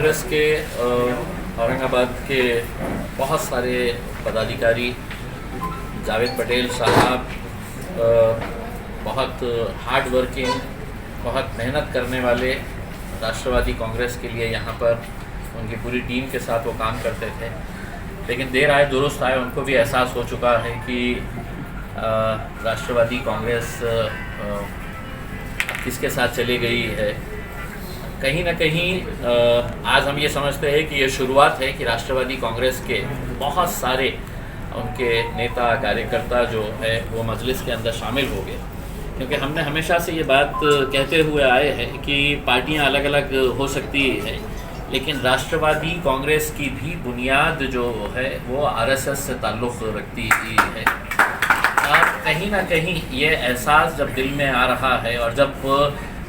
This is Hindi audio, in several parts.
कांग्रेस के औरंगाबाद के बहुत सारे पदाधिकारी, जावेद पटेल साहब बहुत हार्ड वर्किंग, बहुत मेहनत करने वाले, राष्ट्रवादी कांग्रेस के लिए यहाँ पर उनकी पूरी टीम के साथ वो काम करते थे। लेकिन देर आए दुरुस्त आए, उनको भी एहसास हो चुका है कि राष्ट्रवादी कांग्रेस किसके साथ चली गई है। कहीं ना कहीं आज हम ये समझते हैं कि ये शुरुआत है कि राष्ट्रवादी कांग्रेस के बहुत सारे उनके नेता कार्यकर्ता जो है वो मजलिस के अंदर शामिल हो गए, क्योंकि हमने हमेशा से ये बात कहते हुए आए हैं कि पार्टियां अलग अलग हो सकती है, लेकिन राष्ट्रवादी कांग्रेस की भी बुनियाद जो है वो आरएसएस से ताल्लुक़ रखती है। और कहीं ना कहीं ये एहसास जब दिल में आ रहा है और जब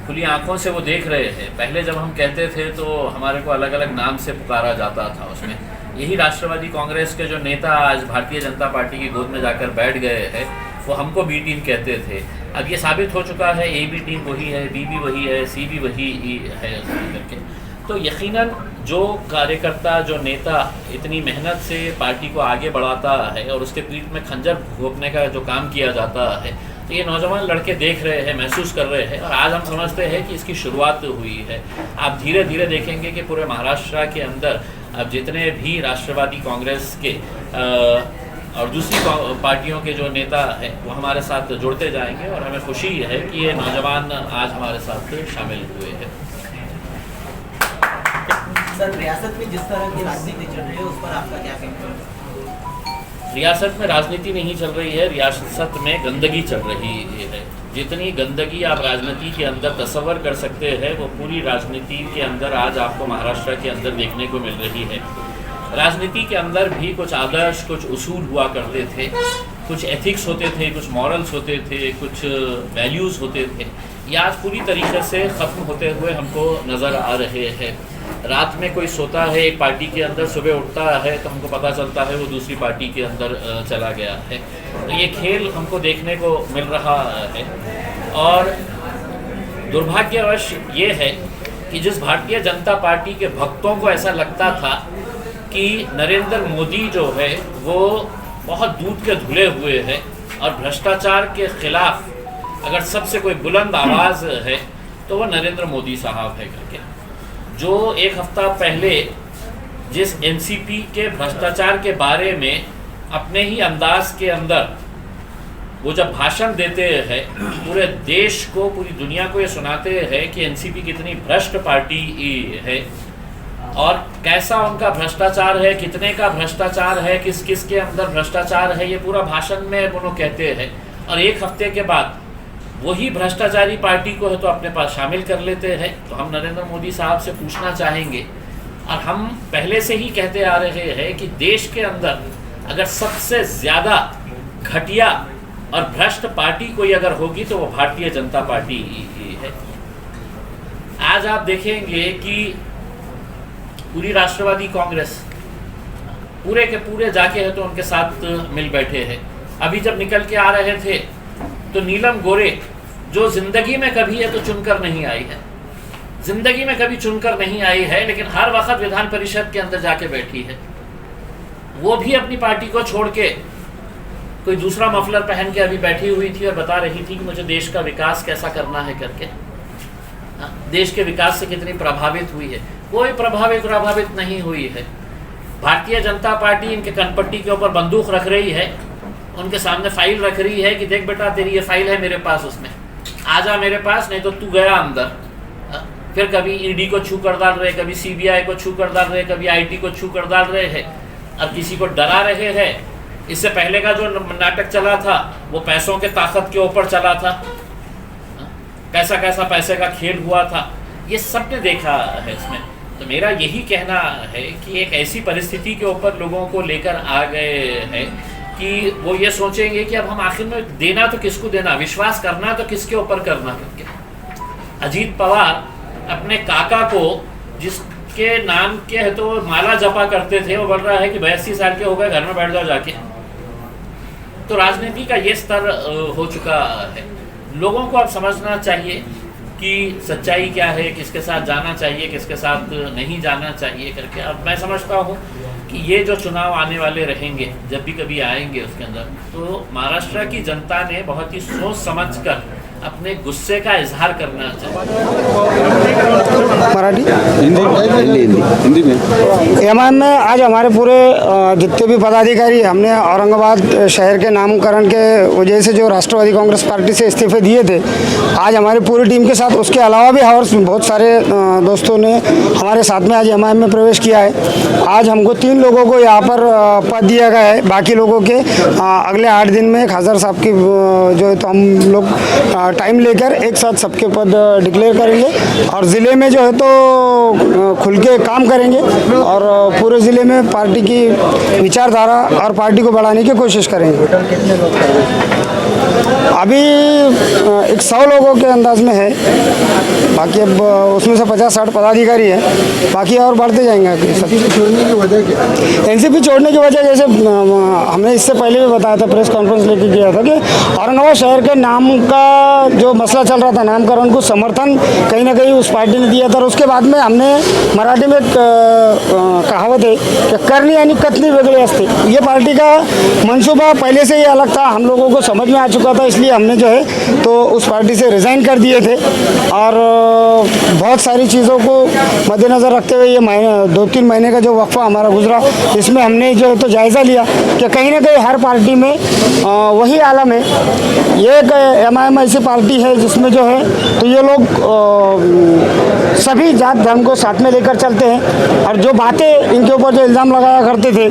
खुली आंखों से वो देख रहे हैं, पहले जब हम कहते थे तो हमारे को अलग अलग नाम से पुकारा जाता था, उसमें यही राष्ट्रवादी कांग्रेस के जो नेता आज भारतीय जनता पार्टी की गोद में जाकर बैठ गए हैं वो हमको बी टीम कहते थे। अब ये साबित हो चुका है ए बी टीम वही है, बी भी वही है, सी भी वही है करके। तो यकीनन जो कार्यकर्ता, जो नेता इतनी मेहनत से पार्टी को आगे बढ़ाता है और उसके पीठ में खंजर घोंपने का जो काम किया जाता है, तो ये नौजवान लड़के देख रहे हैं, महसूस कर रहे हैं, और आज हम समझते हैं कि इसकी शुरुआत हुई है। आप धीरे धीरे देखेंगे कि पूरे महाराष्ट्र के अंदर अब जितने भी राष्ट्रवादी कांग्रेस के और दूसरी पार्टियों के जो नेता हैं वो हमारे साथ जुड़ते जाएंगे, और हमें खुशी है कि ये नौजवान आज हमारे साथ शामिल हुए हैं। सर, रियासत में जिस तरह की राजनीति चल रही है उस पर आपका क्या कहना है? रियासत में राजनीति नहीं चल रही है, रियासत में गंदगी चल रही है। जितनी गंदगी आप राजनीति के अंदर तस्वर कर सकते हैं वो पूरी राजनीति के अंदर आज आपको महाराष्ट्र के अंदर देखने को मिल रही है। राजनीति के अंदर भी कुछ आदर्श, कुछ उसूल हुआ करते थे, कुछ एथिक्स होते थे, कुछ मॉरल्स होते थे, कुछ वैल्यूज़ होते थे। ये आज पूरी तरीके से ख़त्म होते हुए हमको नज़र आ रहे हैं। रात में कोई सोता है एक पार्टी के अंदर, सुबह उठता है तो हमको पता चलता है वो दूसरी पार्टी के अंदर चला गया है। तो ये खेल हमको देखने को मिल रहा है, और दुर्भाग्यवश ये है कि जिस भारतीय जनता पार्टी के भक्तों को ऐसा लगता था कि नरेंद्र मोदी जो है वो बहुत दूध के धुले हुए हैं और भ्रष्टाचार के खिलाफ अगर सबसे कोई बुलंद आवाज़ है तो वो नरेंद्र मोदी साहब है करके, जो एक हफ्ता पहले जिस एनसीपी के भ्रष्टाचार के बारे में अपने ही अंदाज के अंदर वो जब भाषण देते हैं, पूरे देश को, पूरी दुनिया को ये सुनाते हैं कि एनसीपी कितनी भ्रष्ट पार्टी है और कैसा उनका भ्रष्टाचार है, कितने का भ्रष्टाचार है, किस किस के अंदर भ्रष्टाचार है, ये पूरा भाषण में वो लोग कहते हैं। और एक हफ्ते के बाद वही भ्रष्टाचारी पार्टी को है तो अपने पास शामिल कर लेते हैं। तो हम नरेंद्र मोदी साहब से पूछना चाहेंगे, और हम पहले से ही कहते आ रहे हैं कि देश के अंदर अगर सबसे ज़्यादा घटिया और भ्रष्ट पार्टी कोई अगर होगी तो वो भारतीय जनता पार्टी ही है। आज आप देखेंगे कि पूरी राष्ट्रवादी कांग्रेस पूरे के पूरे जाके है तो उनके साथ मिल बैठे हैं। अभी जब निकल के आ रहे थे तो नीलम गोरे, जो जिंदगी में कभी है तो चुनकर नहीं आई है, जिंदगी में कभी चुनकर नहीं आई है, लेकिन हर वक्त विधान परिषद के अंदर जाके बैठी है। वो भी अपनी पार्टी को छोड़ के कोई दूसरा मफलर पहन के अभी बैठी हुई थी और बता रही थी कि मुझे देश का विकास कैसा करना है करके। देश के विकास से कितनी प्रभावित हुई है। कोई प्रभावित नहीं हुई है। भारतीय जनता पार्टी इनके कनपट्टी के ऊपर बंदूक रख रही है, उनके सामने फाइल रख रही है कि देख बेटा तेरी ये फाइल है मेरे पास, उसमें आजा मेरे पास, नहीं तो तू गया अंदर। फिर कभी ईडी को छू कर डाल रहे, कभी सीबीआई को छू कर डाल रहे, कभी आईटी को छू कर डाल रहे हैं, अब किसी को डरा रहे हैं। इससे पहले का जो नाटक चला था वो पैसों के ताकत के ऊपर चला था, कैसा कैसा पैसे का खेल हुआ था, ये सबने देखा है इसमें। तो मेरा यही कहना है कि एक ऐसी परिस्थिति के ऊपर लोगों को लेकर आ गए हैं कि वो ये सोचेंगे कि अब हम आखिर में देना तो किसको देना, विश्वास करना तो किसके ऊपर करना करके। अजीत पवार अपने काका को, जिसके नाम के है तो माला जपा करते थे, वो बोल रहा है कि 82 साल के हो गए, घर में बैठ जाओ जाके। तो राजनीति का ये स्तर हो चुका है। लोगों को अब समझना चाहिए कि सच्चाई क्या है, किसके साथ जाना चाहिए, किसके साथ नहीं जाना चाहिए करके। अब मैं समझता हूँ कि ये जो चुनाव आने वाले रहेंगे, जब भी कभी आएंगे उसके अंदर, तो महाराष्ट्र की जनता ने बहुत ही सोच समझकर अपने गुस्से का इजहार करना चाहिए। मराठी हिंदी में एमआईएम में आज हमारे पूरे जितने भी पदाधिकारी, हमने औरंगाबाद शहर के नामकरण के वजह से जो राष्ट्रवादी कांग्रेस पार्टी से इस्तीफे दिए थे, आज हमारी पूरी टीम के साथ, उसके अलावा भी और बहुत सारे दोस्तों ने हमारे साथ में आज एमआईएम में प्रवेश किया है। आज हमको 3 लोगों को यहाँ पर पद दिया गया है। बाकी लोगों के अगले 8 दिन में खासदार साहब की जो है तो हम लोग टाइम लेकर एक साथ सबके पद डिक्लेयर करेंगे और ज़िले में जो है तो खुल के काम करेंगे और पूरे ज़िले में पार्टी की विचारधारा और पार्टी को बढ़ाने की कोशिश करेंगे। अभी 100 लोगों के अंदाज में है, बाकी अब उसमें से 50-60 पदाधिकारी हैं, बाकी और बढ़ते जाएंगे। एनसीपी छोड़ने की वजह क्या? एनसीपी छोड़ने की वजह, जैसे हमने इससे पहले भी बताया था, प्रेस कॉन्फ्रेंस लेके किया था कि औरंगाबाद शहर के नाम का जो मसला चल रहा था, नामकरण को समर्थन कहीं ना कहीं उस पार्टी ने दिया था। और उसके बाद में हमने मराठी में कहावत है कि करनी यानी कतनी वेगळे असते। ये पार्टी का मंसूबा पहले से ही अलग था, हम लोगों को समझ में आ चुका था, इसलिए हमने जो है तो उस पार्टी से रिज़ाइन कर दिए थे। और बहुत सारी चीज़ों को मद्देनज़र रखते हुए ये 2-3 महीने का जो वक्फा हमारा गुजरा, इसमें हमने जो है तो जायज़ा लिया कि कहीं ना कहीं हर पार्टी में वही आलम है। ये एक एमआईएम ऐसी पार्टी है जिसमें जो है तो ये लोग सभी जात धर्म को साथ में लेकर चलते हैं। और जो बातें इनके ऊपर जो इल्ज़ाम लगाया करते थे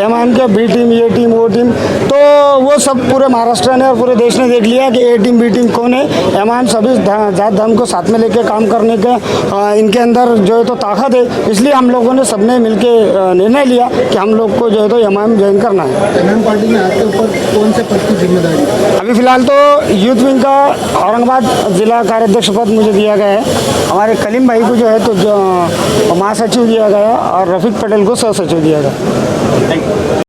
एमआईएम के बी टीम, ये टीम, वो टीम, तो वो सब पूरे महाराष्ट्र ने और पूरे देश ने देख लिया कि ए टीम, बी टीम कौन है। एमआईएम सभी जात धर्म को साथ में लेकर काम करने का इनके अंदर जो है तो ताकत है। इसलिए हम लोगों ने सबने मिलकर निर्णय लिया कि हम लोग को जो है तो एमआईएम ज्वाइन करना है। एमआईएम पार्टी में आपके ऊपर कौन से पद की जिम्मेदारी? अभी फ़िलहाल तो यूथ विंग का औरंगाबाद जिला कार्याध्यक्ष पद मुझे दिया गया है। हमारे कलीम भाई को जो है तो जो महासचिव दिया गया और रफीक पटेल को सह सचिव दिया गया।